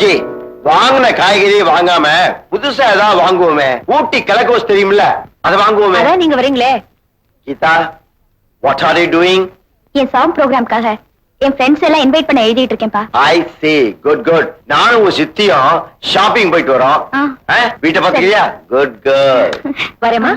புஜ்ஜி வாங்கின காய்கறி வாங்காம புதுசா ஏதாவது வாங்குவோமே. ஊட்டி கிழக்கோஸ் தெரியுமில்ல, அதை வாங்குவோமே. அதான் நீங்க வரீங்களே. Geetha, what are you doing? என் சாங் ப்ரோக்ராம்காக என் ஃப்ரெண்ட்ஸ் எல்லாம் இன்வைட் பண்ண எழுதிட்டு இருக்கேன்ப்பா. I see, good good. நானும் உங்க சித்தியும் ஷாப்பிங் போயிட்டு வரோம். வீட்டை பாத்துக்கிறியா? Good girl. வரேம்மா.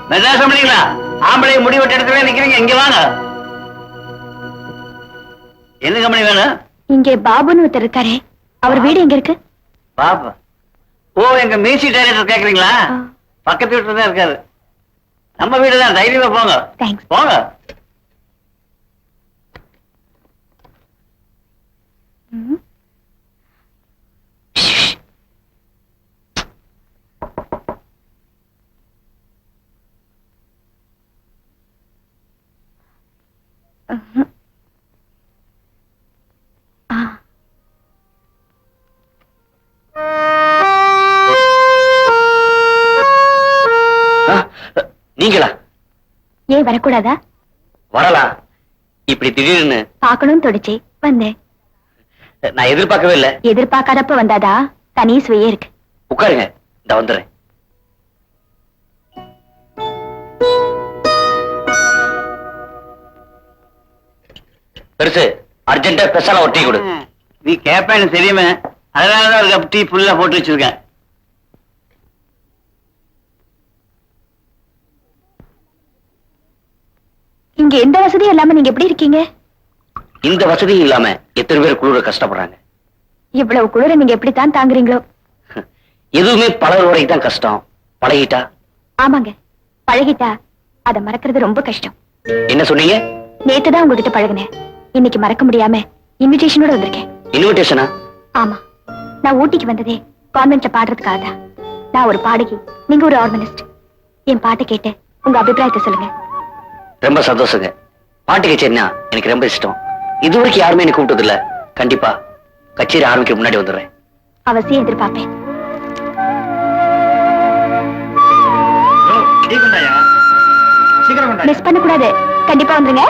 மெட்ராஸ் கம்பெனிங்களா? ஆம்பளை முடி வெட்ட இடத்துல நிக்கிறீங்க, இங்க வாங்க. என்ன கம்பெனி வேணும்? இங்கே பாபுன்னு ஒருத்தர் இருக்காரு, அவர் வீடு எங்க இருக்கு? பாபா? ஓ, எங்க மியூசிக் டைரக்டர் கேக்குறீங்களா? பக்கத்து வீட்டுல தான் இருக்காரு. நம்ம வீடு தான், தைரியமா போங்க. தேங்க்ஸ். போங்க. நீங்களா? ஏன் வரக்கூடாதா? வரலாம். இப்படி திடீர்னு பாக்கணும்னு தோடிச்சு வந்தேன். நான் எதிர்பார்க்கவே இல்ல. எதிர்பார்க்காதப்ப வந்தாதா தனி சுவையே இருக்கு. உட்காருங்க, இந்த வந்துடுறேன். பெருசு, அர்ஜென்டா ஸ்பெஷலா ஒரு டீ கொடு. நீ கேப்பேன்னு தெரியுமே, அதனாலதான் ஒரு கப் டீ ஃபுல்லா போட்டு வச்சிருக்கேன். இங்க எந்த வசதியும் இல்லாம நீங்க எப்படி இருக்கீங்க? இந்த வசதியும் இல்லாம எத்தனை பேர் குளிர கஷ்டப்படுறாங்க. இவ்வளவு குளிர நீங்க எப்படித்தான் தாங்குறீங்களோ? எதுவுமே பழகுற வரைக்கும் தான் கஷ்டம், பழகிட்டா? ஆமாங்க, பழகிட்டா அதை மறக்கிறது ரொம்ப கஷ்டம். என்ன சொன்னீங்க? நேத்துதான் உங்ககிட்ட பழகுனேன், இன்னைக்கு மறக்க முடியாம இன்விடேஷனோட வந்திருக்கேன். இன்விடேஷனா? ஆமா, நான் ஊட்டிக்கு வந்ததே கான்வென்ட்ல பாடுறதுக்காக தான். நான் ஒரு பாடகி, நீங்க ஒரு ஆர்கனிஸ்ட். என் பாட்டை கேட்டு உங்க அபிப்பிராயத்தை சொல்லுங்க. ரொம்ப சந்தோஷங்க. பாட்டு கச்சேரினா எனக்கு ரொம்ப இஷ்டம். இதுவரைக்கும் யாருமே எனக்கு கூப்பிட்டது இல்ல. கண்டிப்பா கச்சேரி ஆரம்பிக்க முன்னாடி வந்துடுறேன். அவசியம் எதிர்பார்ப்பேன். மிஸ் பண்ண கூடாது, கண்டிப்பா வந்துருங்க.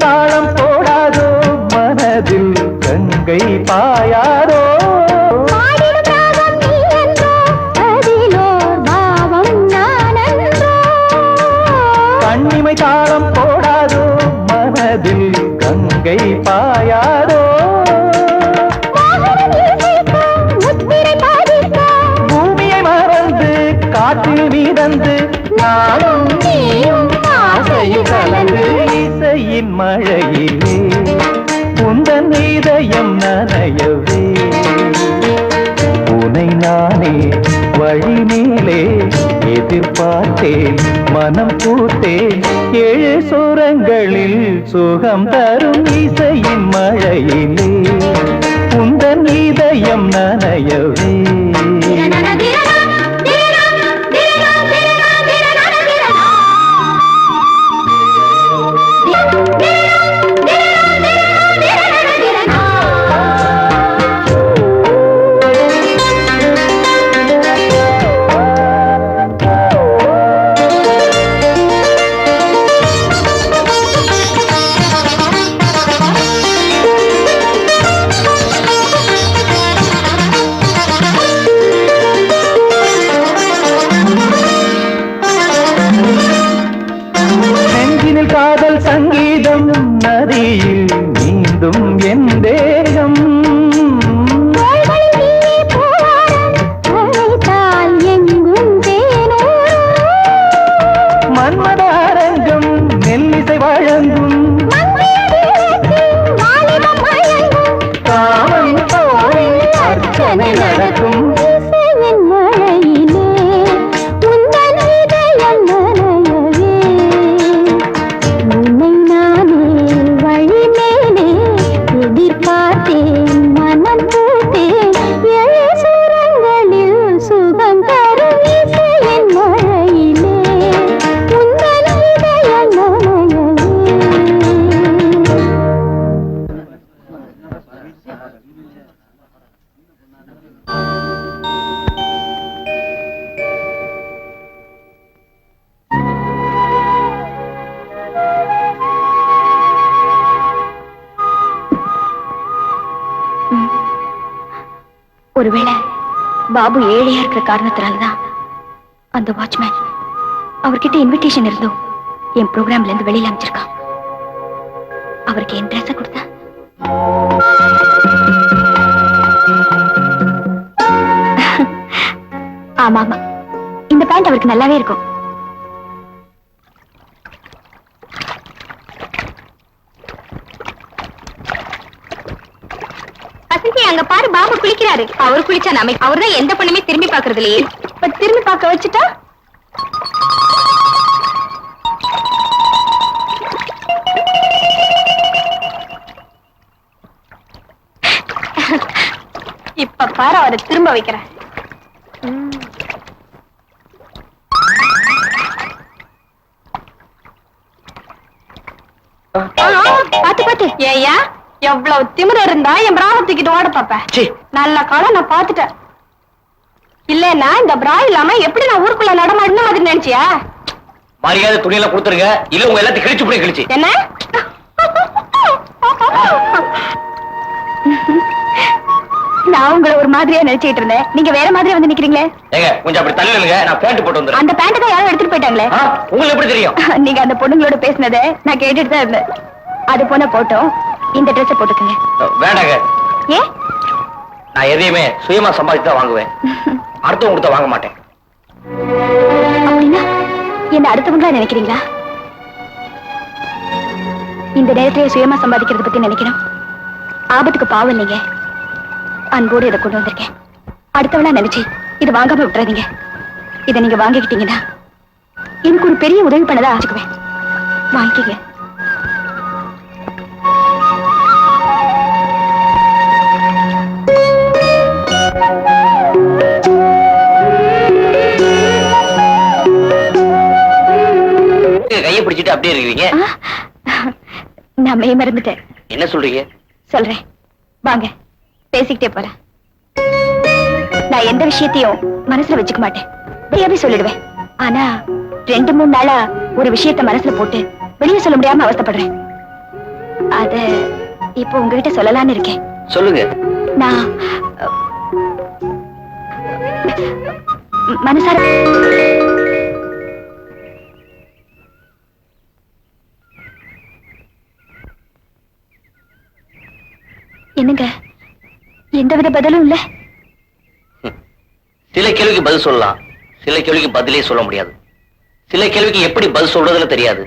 தாளம் போடாதோ மனதில் கங்கை பாயாதோ நதியில் கங்கை பாயாதோ பூமியை மறந்து காற்றில் மீதந்து நானும் நீயும் ஆசையில் கலந்து இசையின் மழையிலே உந்தன் இதயம் நனையவே உனை நானே வழி மேலே எதிர்பார்த்தேன் மனம் பூத்தேன் ஏழு சுரங்களில் சுகம் தரும் இசையின் மழையிலே உந்தன் இதயம் நனையவே காதல் சங்கீதம் நதியில் நீந்தும் என் தேகம் மன்மத அரங்கம் மெல்லிசை வழங்கும் காமன் கோவில் அர்ச்சனை நடக்கும் ஒருவேளை பாபு ஏழையா இருக்கிற காரணத்தினாலதான் அந்த வாட்ச்மேன் அவர்கிட்ட இன்விடேஷன் இருந்தோம் என் ப்ரோக்ராம்ல இருந்து வெளியில அமைச்சிருக்கான். அவருக்கு என் ட்ரெஸ் கொடுத்தா ஆமா ஆமா, இந்த பேண்ட் அவருக்கு நல்லாவே இருக்கும். அங்க பாரு, பாபு குளிக்கிறாரு. அவரு குளிச்சா நாம அவர்தான் எந்த பொண்ணுமே திரும்பி பாக்குறது இல்லையே. இப்ப திரும்பி பார்க்க வச்சுட்டா இப்ப பாரு அவரை திரும்ப வைக்கிறேன். பாத்து பாத்து ஏயா, எவ்வளவு திமிர இருந்தா என் பிராண தூக்கிட்டு ஓட பாப்ப. நல்ல காலம் நான் பாத்துட்டேன். இல்லன்னா இந்த பிரா இல்லாம எப்படி நான் ஊருக்குள்ள நடமாடின மாதிரி நினைச்சியா? மரியாதை துணியில கொடுத்துருங்க, இல்ல உங்க எல்லாத்தையும் கிழிச்சு போய் கிழிச்சு. என்ன நான் உங்களை ஒரு மாதிரியா நினைச்சிட்டு இருந்தேன், நீங்க வேற மாதிரி வந்து நிக்கிறீங்களே. ஏங்க கொஞ்சம் அப்படி தள்ளுங்க, நான் பேண்ட் போட்டு வந்துறேன். அந்த பேண்ட் தான் யாரும் எடுத்துட்டு போயிட்டாங்களே. உங்களுக்கு எப்படி தெரியும்? நீங்க அந்த பொண்ணுங்களோட பேசினதை நான் கேட்டுட்டு தான் இருந்தேன். அது போன போட்டோம், இந்த ட்ரெஸ் போட்டுக்கங்க. வேண்டாங்க. ஏ, நான் எதையுமே சுயமா சம்பாதிச்சு தான் வாங்குவேன், அடுத்தவங்க கொடுத்தா வாங்க மாட்டேன். அப்படின்னா என்ன அடுத்தவங்களா நினைக்கிறீங்களா? இந்த நேரத்திலேயே சுயமா சம்பாதிக்கிறத பத்தி நினைக்கணும். ஆபத்துக்கு பாவம் இல்லைங்க, அன்போடு இதை கொண்டு வந்திருக்கேன். அடுத்தவளா நினைச்சு இது வாங்காம விட்டுறாதீங்க. இதை நீங்க வாங்கிக்கிட்டீங்கன்னா எனக்கு ஒரு பெரிய உதவி பண்ணதா ஆச்சுக்குவேன். வாங்கிக்கங்க. கையை பிடிச்சிட்டு அப்படியே இருக்கீங்க. நான் மெய் மறந்துட்டேன். என்ன சொல்றீங்க? சொல்றேன், வாங்க பேசிக்கிட்டே போறேன். நான் எந்த விஷயத்தையும் மனசுல வச்சுக்க மாட்டேன், வெளியாவே சொல்லிடுவேன். ஆனா 2-3 நாளா ஒரு விஷயத்த மனசுல போட்டு வெளியே சொல்ல முடியாம அவஸ்தைப்படுறேன். அத இப்போ உங்ககிட்ட சொல்லலான்னு இருக்கேன். சொல்லுங்க. நான் மனசார என்னங்க எந்தவித பதிலும் இல்ல? சில கேள்விக்கு பதில் சொல்லலாம், சில கேள்விக்கு பதிலே சொல்ல முடியாது. சில கேள்விக்கு எப்படி பதில் சொல்றதுன்னு தெரியாது.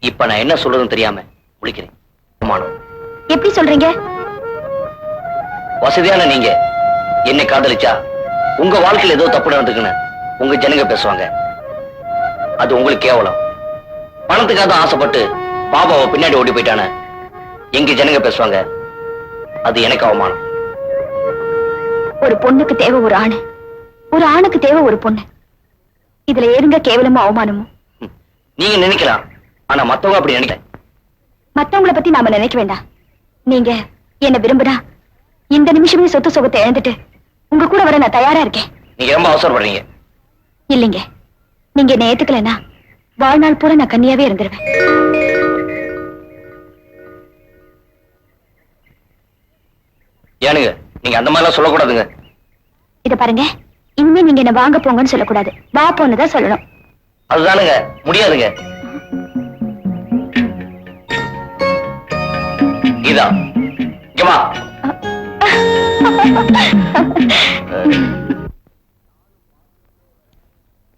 இப்ப நான் என்ன சொல்றதுன்னு தெரியாம முழிக்கிறேன். அவமானம். எப்படி சொல்றீங்க? வசதியான நீங்க என்னை காதலிச்சா உங்க வாழ்க்கையில ஏதோ தப்பு நடந்துக்குன்னு உங்க ஜனங்க பேசுவாங்க. அது உங்களுக்கு கேவலம். பணத்துக்காக தான் ஆசைப்பட்டு பாபாவை பின்னாடி ஓடி போயிட்டான எங்க ஜனங்க பேசுவாங்க. அது எனக்கு அவமானம். ஒரு பொண்ணுக்கு தேவை ஒரு ஆணு, ஒரு ஆணுக்கு தேவை ஒரு பொண்ணு. இதுல ஏதுங்க கேவலமும் அவமானமும்? நீங்க நினைக்கலாம், ஆனா மத்தவங்க அப்படி நினைக்கல. மத்தவங்கள பத்தி நாம நினைக்க வேண்டாம். நீங்க என்ன விரும்புனா இந்த நிமிஷமே சொத்து சுகத்தை இழந்துட்டு உங்க கூட வர நான் தயாரா இருக்கேன். நீங்க ரொம்ப அவசரப்படுறீங்க. இல்லைங்க, நீங்க என்ன ஏத்துக்கலன்னா வாழ்நாள் பூரா நான் கன்னியாவே இருந்துருவேன். ஏனுங்க நீங்க அந்த மாதிரிலாம் சொல்லக்கூடாதுங்க. இத பாருங்க, இனிமே நீங்க என்ன வாங்க போங்கன்னு சொல்லக்கூடாது, வா போன்னுதான் சொல்லணும். அதுதானுங்க முடியாதுங்க. கீதா இங்க வா.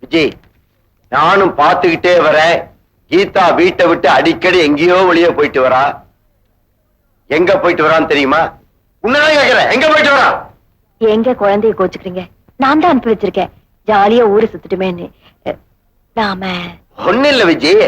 விஜய், நானும் பார்த்துக்கிட்டே வரேன். கீதா வீட்டை விட்டு அடிக்கடி எங்கேயோ வெளியே போயிட்டு வரா. எங்க போயிட்டு வரான்னு தெரியுமா? உன்னதான் கேக்குறேன், எங்க போயிட்டு வரா? எங்க குழந்தைய கோச்சுக்கிறீங்க? நான் தான் அனுப்பி வச்சிருக்கேன், ஜாலியா ஊரை சுத்துட்டுமேன்னு. நாம ஒண்ணு இல்ல விஜய்,